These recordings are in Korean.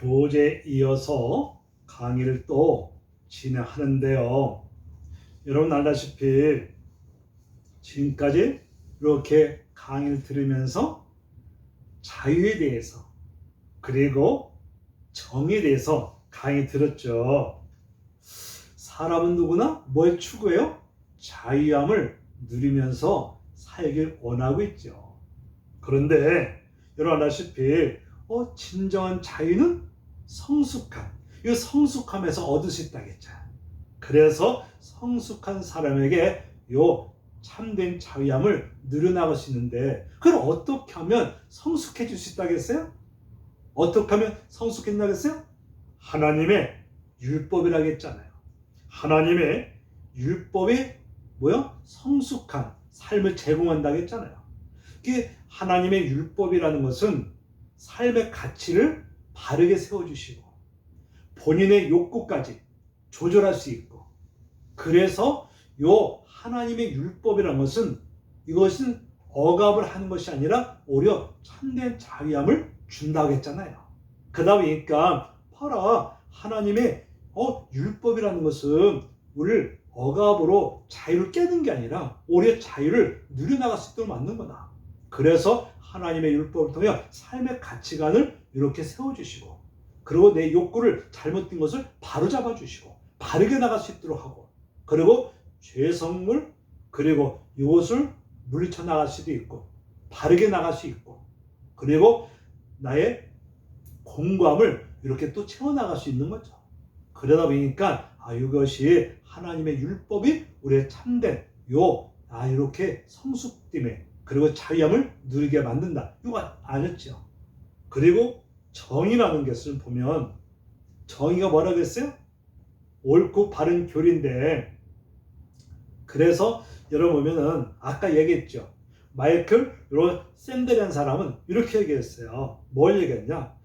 교재에 이어서 강의를 또 진행하는데요. 여러분 알다시피 지금까지 이렇게 강의를 들으면서 자유에 대해서 그리고 정의에 대해서 강의 들었죠. 사람은 누구나 뭘 추구해요? 자유함을 누리면서 살길 원하고 있죠. 그런데 여러분 알다시피 진정한 자유는 성숙함. 이 성숙함에서 얻을 수 있다겠죠. 그래서 성숙한 사람에게 요 참된 자유함을 누려나갈 수 있는데, 그럼 어떻게 하면 성숙해질 수 있다겠어요? 어떻게 하면 성숙해진다겠어요? 하나님의 율법이라고 했잖아요. 하나님의 율법이 뭐요? 성숙한 삶을 제공한다고 했잖아요. 하나님의 율법이라는 것은 삶의 가치를 바르게 세워주시고 본인의 욕구까지 조절할 수 있고, 그래서 요 하나님의 율법이라는 것은 이것은 억압을 하는 것이 아니라 오히려 참된 자유함을 준다고 했잖아요. 그러다 보니까 봐라, 하나님의 율법이라는 것은 우리를 억압으로 자유를 깨는 게 아니라 오히려 자유를 누려나갈 수 있도록 만든 거다. 그래서 하나님의 율법을 통해 삶의 가치관을 이렇게 세워주시고, 그리고 내 욕구를 잘못된 것을 바로잡아 주시고 바르게 나갈 수 있도록 하고, 그리고 죄성물 그리고 이것을 물리쳐 나갈 수도 있고 바르게 나갈 수 있고, 그리고 나의 공고함을 이렇게 또 채워나갈 수 있는 거죠. 그러다 보니까 이것이 하나님의 율법이 우리의 참된 이렇게 성숙됨에 그리고 자유함을 누리게 만든다. 이거 아셨죠? 그리고 정의라는 것을 보면 정의가 뭐라고 했어요? 옳고 바른 교리인데, 그래서 여러분 보면은 아까 얘기했죠. 마이클 샌델이라는 사람은 이렇게 얘기했어요. 뭘 얘기했냐?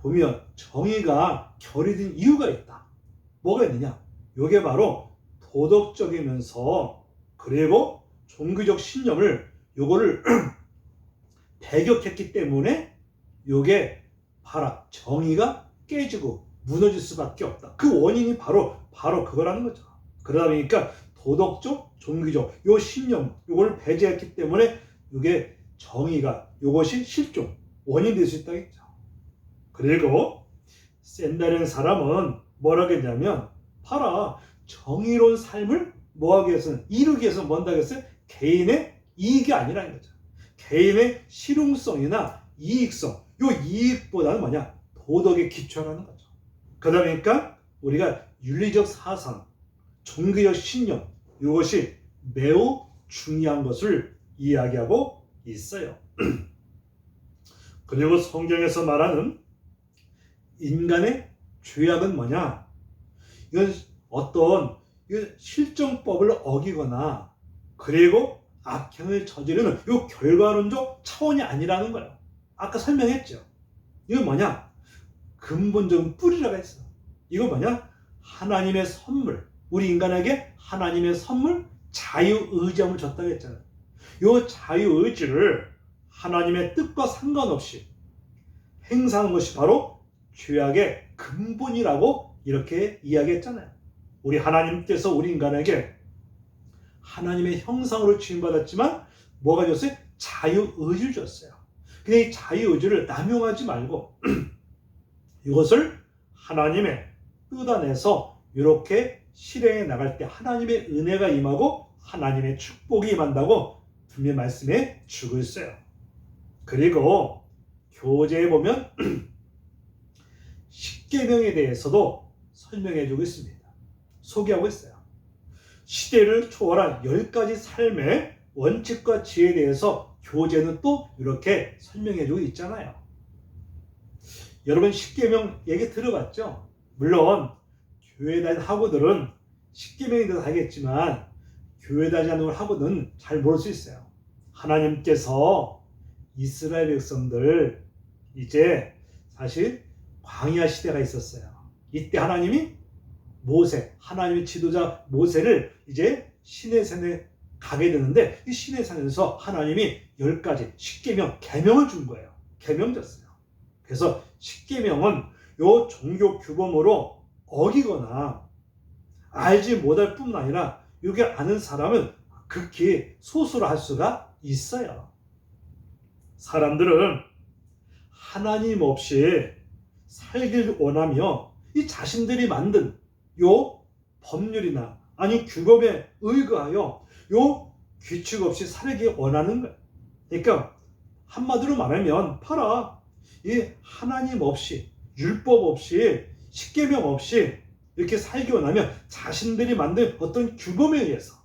보면 정의가 결여된 이유가 있다. 뭐가 있느냐? 이게 바로 도덕적이면서 그리고 종교적 신념을 요거를 배격했기 때문에 요게 봐라, 정의가 깨지고 무너질 수밖에 없다. 그 원인이 바로 그거라는 거죠. 그러다 보니까 도덕적, 종교적 요 신념 요걸 배제했기 때문에 이게 정의가 요것이 실종 원인이 될 수 있다겠죠. 그리고 샌달이라는 사람은 뭐라고 했냐면, 봐라, 정의로운 삶을 뭐하기 위해서는 이루기 위해서 뭔다 했어요? 개인의 이익이 아니라는 거죠. 개인의 실용성이나 이익성, 요 이익보다는 뭐냐? 도덕에 기초하는 거죠. 그러다 보니까 우리가 윤리적 사상, 종교적 신념, 이것이 매우 중요한 것을 이야기하고 있어요. 그리고 성경에서 말하는 인간의 죄악은 뭐냐? 이건 어떤 실정법을 어기거나 그리고 악행을 저지르는 이 결과론적 차원이 아니라는 거예요. 아까 설명했죠. 이건 뭐냐? 근본적인 뿌리라고 했어. 이거 뭐냐? 하나님의 선물, 우리 인간에게 하나님의 선물, 자유의지함을 줬다고 했잖아요. 이 자유의지를 하나님의 뜻과 상관없이 행사하는 것이 바로 죄악의 근본이라고 이렇게 이야기했잖아요. 우리 하나님께서 우리 인간에게 하나님의 형상으로 지음받았지만 뭐가 줬어요? 자유의지를 줬어요. 근데 이 자유의지를 남용하지 말고 이것을 하나님의 뜻 안에서 이렇게 실행해 나갈 때 하나님의 은혜가 임하고 하나님의 축복이 임한다고 분명히 말씀해 주고 있어요. 그리고 교재에 보면 십계명에 대해서도 설명해 주고 있습니다. 소개하고 있어요. 시대를 초월한 10가지 삶의 원칙과 지혜에 대해서 교재는 또 이렇게 설명해 주고 있잖아요. 여러분 십계명 얘기 들어봤죠? 물론 교회 다니는 학우들은 십계명에 대해서 알겠지만 교회 다니는 학우들은 잘 모를 수 있어요. 하나님께서 이스라엘 백성들 이제 사실 광야 시대가 있었어요. 이때 하나님이 하나님의 지도자 모세를 이제 시내산에 가게 되는데, 이 시내산에서 하나님이 10가지 십계명, 계명을 준 거예요. 계명 줬어요. 그래서 십계명은 요 종교 규범으로 어기거나 알지 못할 뿐만 아니라 이게 아는 사람은 극히 소수로 할 수가 있어요. 사람들은 하나님 없이 살길 원하며 이 자신들이 만든 요 법률이나 아니 규범에 의거하여 요 규칙 없이 살기 원하는 거예요. 그러니까 한마디로 말하면 봐라, 이 하나님 없이 율법 없이 십계명 없이 이렇게 살기 원하면 자신들이 만든 어떤 규범에 의해서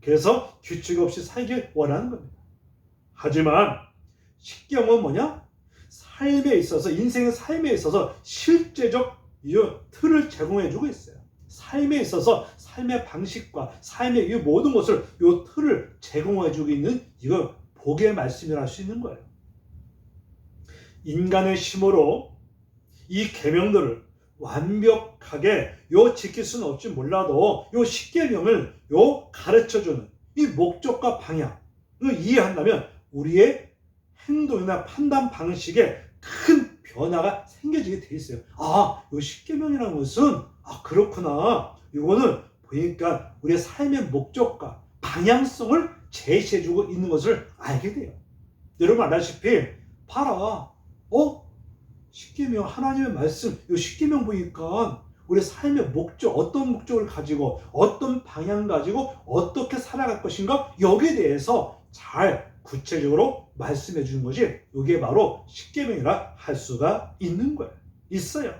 그래서 규칙 없이 살길 원하는 겁니다. 하지만 십계명은 뭐냐? 삶에 있어서 인생의 삶에 있어서 실제적 이 틀을 제공해 주고 있어요. 삶에 있어서 삶의 방식과 삶의 이 모든 것을 이 틀을 제공해 주고 있는 이거 복의 말씀이라 할 수 있는 거예요. 인간의 힘으로 이 계명들을 완벽하게 지킬 수는 없지 몰라도 십계명을 가르쳐주는 이 목적과 방향을 이해한다면 우리의 행동이나 판단 방식에 큰 변화가 생겨지게 돼 있어요. 요 십계명이라는 것은 그렇구나. 이거는 보니까 우리의 삶의 목적과 방향성을 제시해주고 있는 것을 알게 돼요. 여러분 알다시피 봐라. 십계명 하나님의 말씀, 이 십계명 보니까 우리 삶의 목적, 어떤 목적을 가지고 어떤 방향 가지고 어떻게 살아갈 것인가 여기에 대해서 잘 구체적으로 말씀해 주는 것이 이게 바로 십계명이라 할 수가 있는 거예요. 있어요.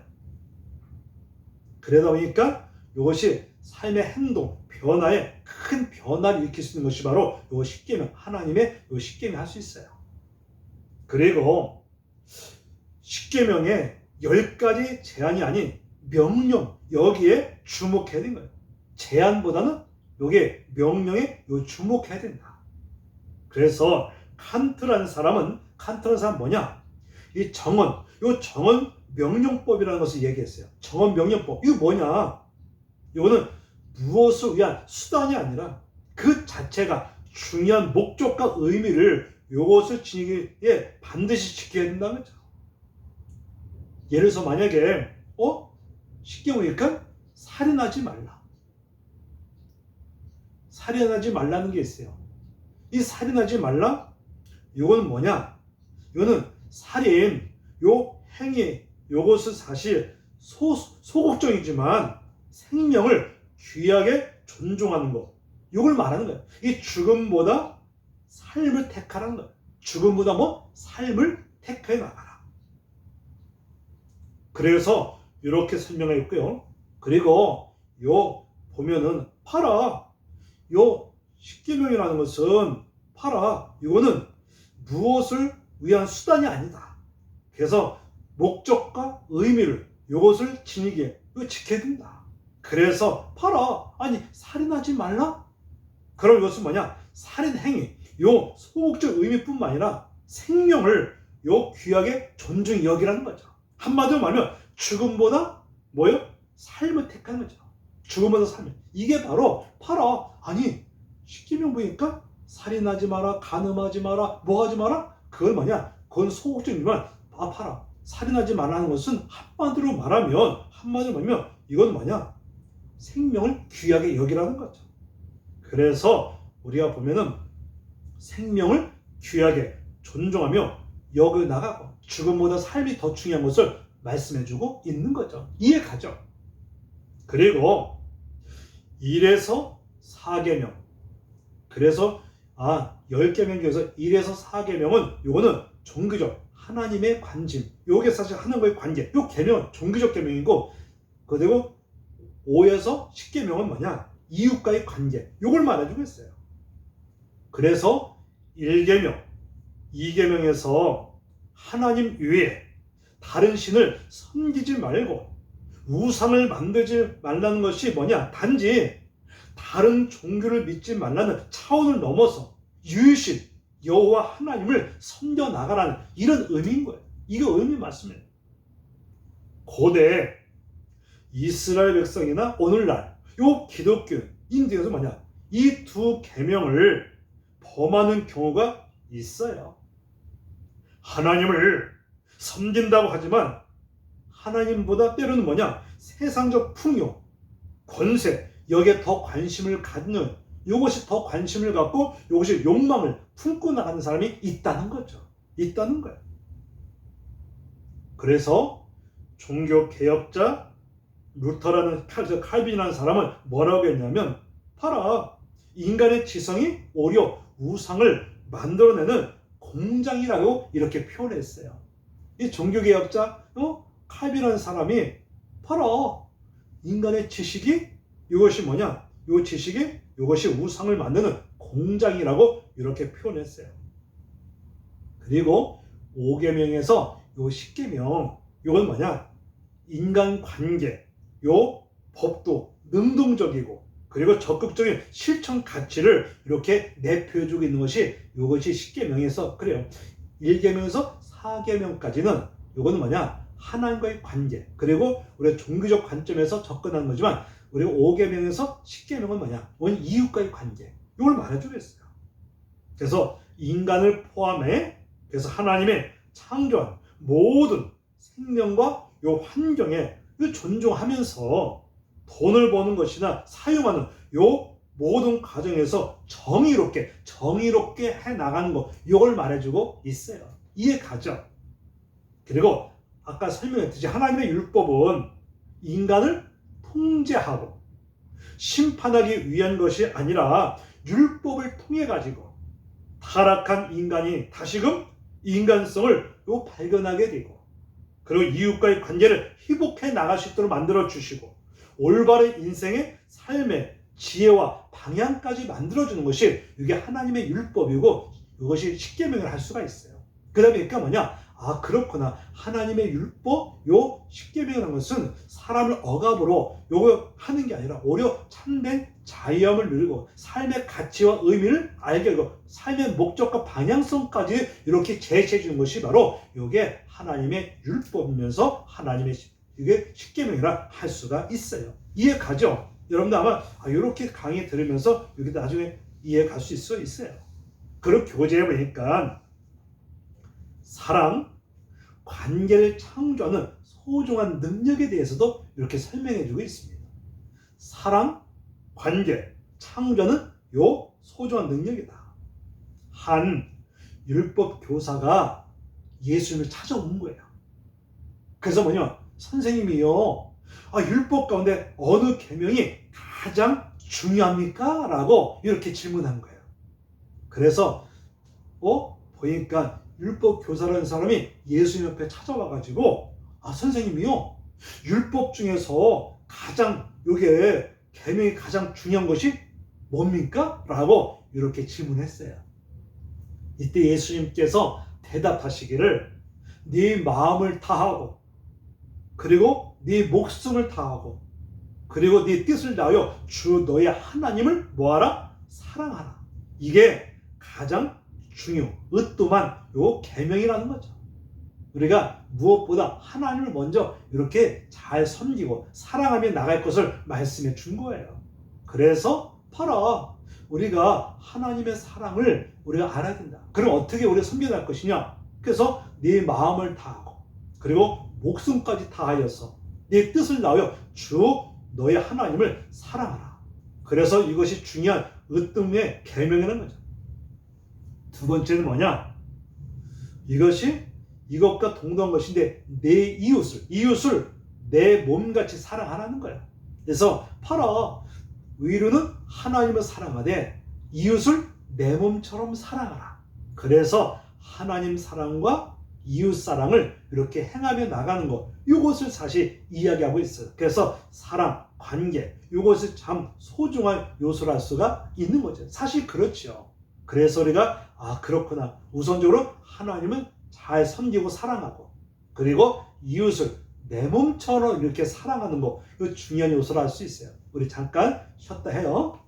그러다 보니까 이것이 삶의 행동, 변화에 큰 변화를 일으킬 수 있는 것이 바로 이 십계명, 하나님의 이 십계명 할 수 있어요. 그리고 십계명에 10가지 제한이 아닌 명령, 여기에 주목해야 되는 거예요. 제한보다는 여기에 명령에 주목해야 된다. 그래서 칸트라는 사람은 뭐냐? 이 정언 명령법이라는 것을 얘기했어요. 정언 명령법. 이거 뭐냐? 이거는 무엇을 위한 수단이 아니라 그 자체가 중요한 목적과 의미를 이것을 지니기에 반드시 지켜야 된다는 거죠. 예를 들어서 만약에 십계명이니까 살인하지 말라. 살인하지 말라는 게 있어요. 이 살인하지 말라? 이거는 뭐냐? 이거는 살인, 행위, 이것은 사실 소극적이지만 생명을 귀하게 존중하는 것. 이걸 말하는 거예요. 이 죽음보다 삶을 택하라는 거예요. 죽음보다 삶을 택해 나가라. 그래서 이렇게 설명해 있고요. 그리고 보면은 봐라. 십계명이라는 것은 봐라. 이거는 무엇을 위한 수단이 아니다. 그래서 목적과 의미를 이것을 지니게 지켜야 된다. 그래서 봐라. 아니 살인하지 말라? 그럼 이것은 뭐냐? 살인 행위. 소극적 의미뿐만 아니라 생명을 귀하게 존중히 여기라는 거죠. 한마디로 말하면 죽음보다 삶을 택하는 거죠. 죽음보다 삶을. 이게 바로 봐라. 아니 십계명 보니까 살인하지 마라, 간음하지 마라, 뭐 하지 마라? 그건 뭐냐? 그건 소극적이지만 봐라. 살인하지 말라는 것은 한마디로 말하면 이건 뭐냐? 생명을 귀하게 여기라는 거죠. 그래서 우리가 보면은 생명을 귀하게 존중하며 여겨 나가고 죽음보다 삶이 더 중요한 것을 말씀해주고 있는 거죠. 이해가죠? 그리고 1에서 4계명. 그래서 10계명 중에서 1에서 4계명은 이거는 종교적 하나님의 관심. 이게 사실 하나님과의 관계. 이 계명은 종교적 계명이고 그리고 5에서 10계명은 뭐냐? 이웃과의 관계. 이걸 말해주고 있어요. 그래서 1계명, 2계명에서 하나님 외에 다른 신을 섬기지 말고 우상을 만들지 말라는 것이 뭐냐? 단지 다른 종교를 믿지 말라는 차원을 넘어서 유일신 여호와 하나님을 섬겨 나가라는 이런 의미인 거예요. 이거 의미 맞습니다. 고대 이스라엘 백성이나 오늘날 기독교 인도에서 뭐냐? 이 두 계명을 범하는 경우가 있어요. 하나님을 섬긴다고 하지만 하나님보다 때로는 세상적 풍요, 권세, 여기에 더 관심을 갖는, 이것이 더 관심을 갖고 이것이 욕망을 품고 나가는 사람이 있다는 거죠. 있다는 거예요. 그래서 종교개혁자 루터라는 칼빈이라는 사람은 뭐라고 했냐면, 봐라, 인간의 지성이 오히려 우상을 만들어내는 공장이라고 이렇게 표현했어요. 이 종교개혁자 칼빈이라는 사람이 봐라, 인간의 지식이 이것이 이 지식이 이것이 우상을 만드는 공장이라고 이렇게 표현했어요. 그리고 5계명에서 요 10계명, 이건 인간관계, 요 법도 능동적이고 그리고 적극적인 실천 가치를 이렇게 내표해주고 있는 것이 이것이 10계명에서 그래요. 1계명에서 4계명까지는 이거는 하나님과의 관계, 그리고 우리가 종교적 관점에서 접근하는 거지만 우리가 5계명에서 10계명은 원 이웃과의 관계, 이걸 말해주고 있어요. 그래서 인간을 포함해 그래서 하나님의 창조한 모든 생명과 이 환경에 존중하면서 돈을 버는 것이나 사용하는 이 모든 과정에서 정의롭게 해나가는 것, 이걸 말해주고 있어요. 이해 가죠? 그리고 아까 설명했듯이 하나님의 율법은 인간을 통제하고 심판하기 위한 것이 아니라 율법을 통해 가지고 타락한 인간이 다시금 인간성을 발견하게 되고 그리고 이웃과의 관계를 회복해 나갈 수 있도록 만들어 주시고 올바른 인생의 삶의 지혜와 방향까지 만들어 주는 것이 이게 하나님의 율법이고 이것이 10계명을 할 수가 있어요. 그 다음에 그러니까 그렇구나. 하나님의 율법, 요 10계명이라는 것은 사람을 억압으로 요거 하는 게 아니라 오히려 참된 자유함을 누리고 삶의 가치와 의미를 알게 하고 삶의 목적과 방향성까지 이렇게 제시해 주는 것이 바로 이게 하나님의 율법이면서 하나님의 이게 10계명이라 할 수가 있어요. 이해 가죠? 여러분들 아마 이렇게 강의 들으면서 여기 나중에 이해 갈 수 있어요. 그렇게 교재해 보니까 사랑, 관계를 창조하는 소중한 능력에 대해서도 이렇게 설명해 주고 있습니다. 사랑, 관계, 창조하는 요 소중한 능력이다. 한 율법 교사가 예수님을 찾아온 거예요. 그래서 선생님이요, 율법 가운데 어느 계명이 가장 중요합니까? 라고 이렇게 질문한 거예요. 그래서 보니까 율법 교사라는 사람이 예수님 옆에 찾아와가지고 선생님이요, 율법 중에서 가장 요게 계명이 가장 중요한 것이 뭡니까? 라고 이렇게 질문했어요. 이때 예수님께서 대답하시기를 네 마음을 다하고 그리고 네 목숨을 다하고 그리고 네 뜻을 다하여 주 너의 하나님을 뭐하라? 사랑하라. 이게 가장 으뜸한 요 계명이라는 거죠. 우리가 무엇보다 하나님을 먼저 이렇게 잘 섬기고 사랑하며 나갈 것을 말씀해 준 거예요. 그래서 봐라, 우리가 하나님의 사랑을 우리가 알아야 된다. 그럼 어떻게 우리가 섬겨갈 것이냐? 그래서 네 마음을 다하고 그리고 목숨까지 다하여서 네 뜻을 다하여 주 너의 하나님을 사랑하라. 그래서 이것이 중요한 으뜸의 계명이라는 거죠. 두 번째는 이것이 이것과 동등한 것인데 내 이웃을 내 몸같이 사랑하라는 거야. 그래서 봐라, 의로는 하나님을 사랑하되 이웃을 내 몸처럼 사랑하라. 그래서 하나님 사랑과 이웃 사랑을 이렇게 행하며 나가는 것, 이것을 사실 이야기하고 있어요. 그래서 사랑, 관계, 이것이 참 소중한 요소랄 수가 있는 거죠. 사실 그렇죠. 그래서 우리가 그렇구나, 우선적으로 하나님은 잘 섬기고 사랑하고 그리고 이웃을 내 몸처럼 이렇게 사랑하는 거, 이거 중요한 요소라 할 수 있어요. 우리 잠깐 쉬었다 해요.